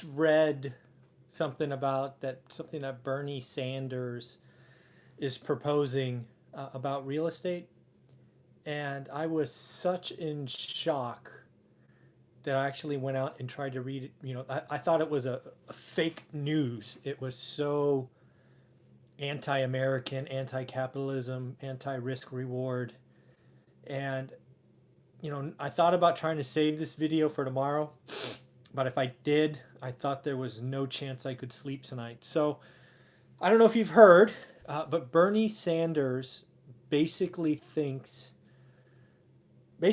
read something that Bernie Sanders is proposing about real estate, and I was such in shock that I actually went out and tried to read it. I thought it was a fake news. It was so anti-American, anti-capitalism, anti-risk reward, and I thought about trying to save this video for tomorrow, but if I did, I thought there was no chance I could sleep tonight. So I don't know if you've heard, but Bernie Sanders basically thinks I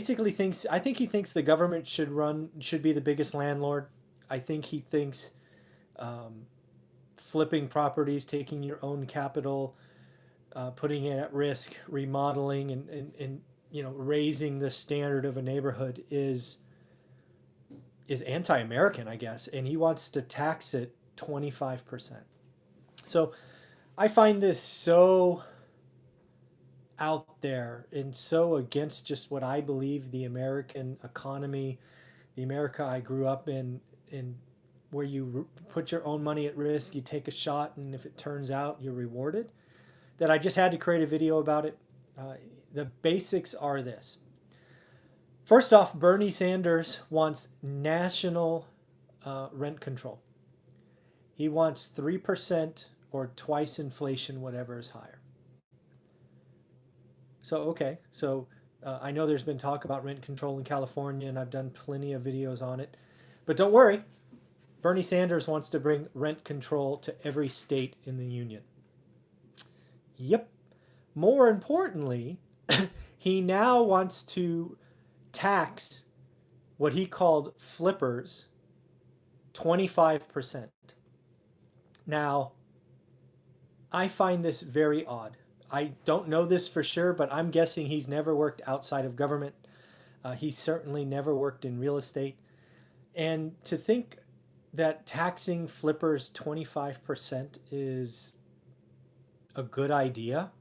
think he thinks the government should be the biggest landlord. I think he thinks um, flipping properties, taking your own capital, putting it at risk, remodeling, and raising the standard of a neighborhood is anti-American, I guess, and he wants to tax it 25%. So I find this so out there and so against just what I believe the American economy, the America I grew up in where you put your own money at risk, you take a shot, and if it turns out, you're rewarded. That I just had to create a video about it. The basics are this. First off, Bernie Sanders wants national rent control. He wants 3% or twice inflation, whatever is higher. So I know there's been talk about rent control in California, and I've done plenty of videos on it. But don't worry, Bernie Sanders wants to bring rent control to every state in the union. Yep. More importantly, he now wants to tax what he called flippers 25%. Now, I find this very odd. I don't know this for sure, but I'm guessing he's never worked outside of government. He certainly never worked in real estate. And to think that taxing flippers 25% is a good idea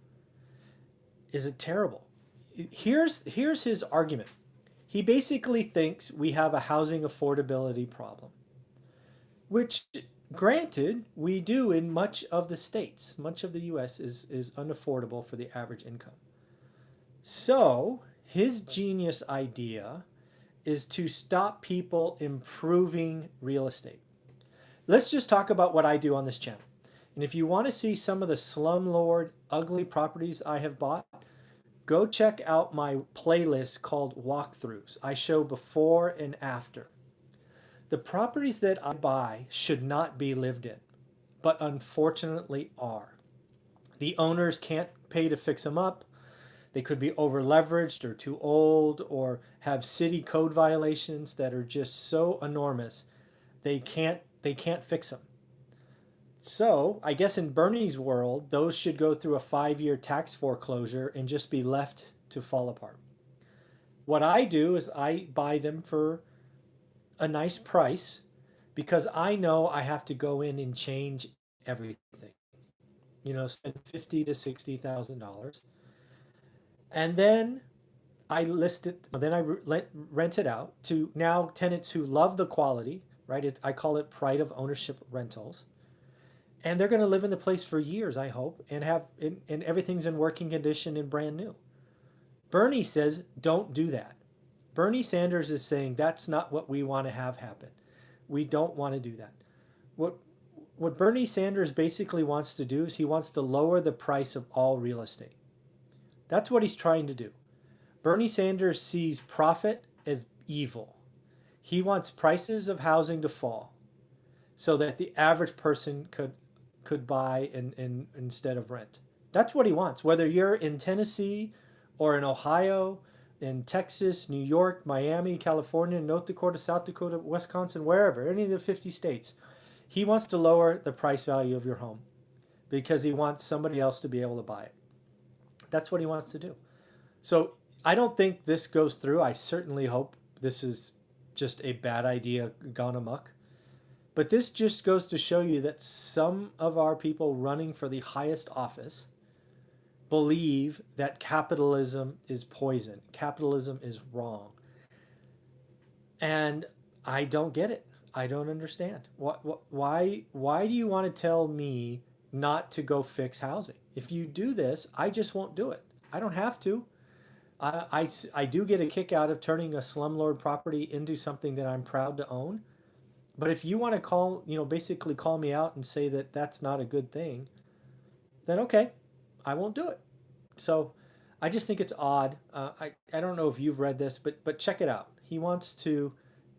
is it terrible. Here's his argument. He basically thinks we have a housing affordability problem, which granted we do in much of the states. Much of the US is unaffordable for the average income. So his genius idea is to stop people improving real estate. Let's just talk about what I do on this channel. And if you want to see some of the slumlord ugly properties I have bought, go check out my playlist called Walkthroughs. I show before and after. The properties that I buy should not be lived in, but unfortunately are. The owners can't pay to fix them up. They could be over leveraged or too old or have city code violations that are just so enormous they can't fix them. So I guess in Bernie's world, those should go through a 5-year tax foreclosure and just be left to fall apart. What I do is I buy them for a nice price because I know I have to go in and change everything. Spend $50,000 to $60,000, and then I list it. Then I rent it out to now tenants who love the quality. Right? I call it pride of ownership rentals, and they're going to live in the place for years, I hope, and everything's in working condition and brand new. Bernie says don't do that. Bernie Sanders is saying that's not what we want to have happen. We don't want to do that. What Bernie Sanders basically wants to do is he wants to lower the price of all real estate. That's what he's trying to do. Bernie Sanders sees profit as evil. He wants prices of housing to fall so that the average person could buy and instead of rent. That's what he wants. Whether you're in Tennessee or in Ohio, in Texas, New York, Miami, California, North Dakota, South Dakota, Wisconsin, wherever, any of the 50 states, he wants to lower the price value of your home because he wants somebody else to be able to buy it. That's what he wants to do. So I don't think this goes through. I certainly hope this is just a bad idea gone amok. But this just goes to show you that some of our people running for the highest office believe that capitalism is poison. Capitalism is wrong. And I don't get it. I don't understand. Why do you want to tell me not to go fix housing? If you do this, I just won't do it. I don't have to. I do get a kick out of turning a slumlord property into something that I'm proud to own. But if you want to call, basically call me out and say that that's not a good thing, then okay, I won't do it. So I just think it's odd. I don't know if you've read this, but check it out. He wants to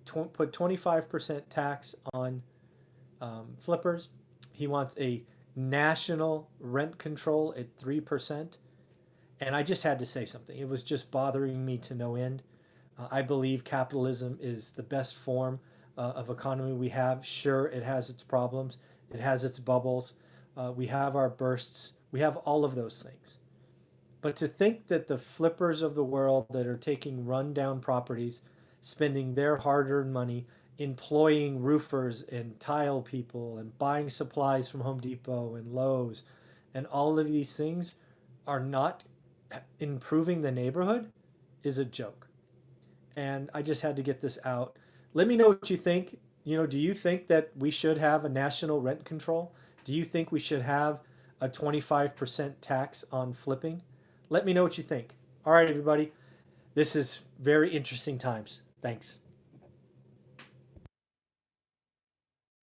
put 25% tax on flippers. He wants a national rent control at 3%. And I just had to say something. It was just bothering me to no end. I believe capitalism is the best form of economy we have. Sure, it has its problems, it has its bubbles, we have our bursts, we have all of those things. But to think that the flippers of the world that are taking rundown properties, spending their hard earned money, employing roofers and tile people and buying supplies from Home Depot and Lowe's and all of these things are not improving the neighborhood is a joke. And I just had to get this out. Let me know what you think. Do you think that we should have a national rent control? Do you think we should have a 25% tax on flipping? Let me know what you think. All right, everybody. This is very interesting times. Thanks.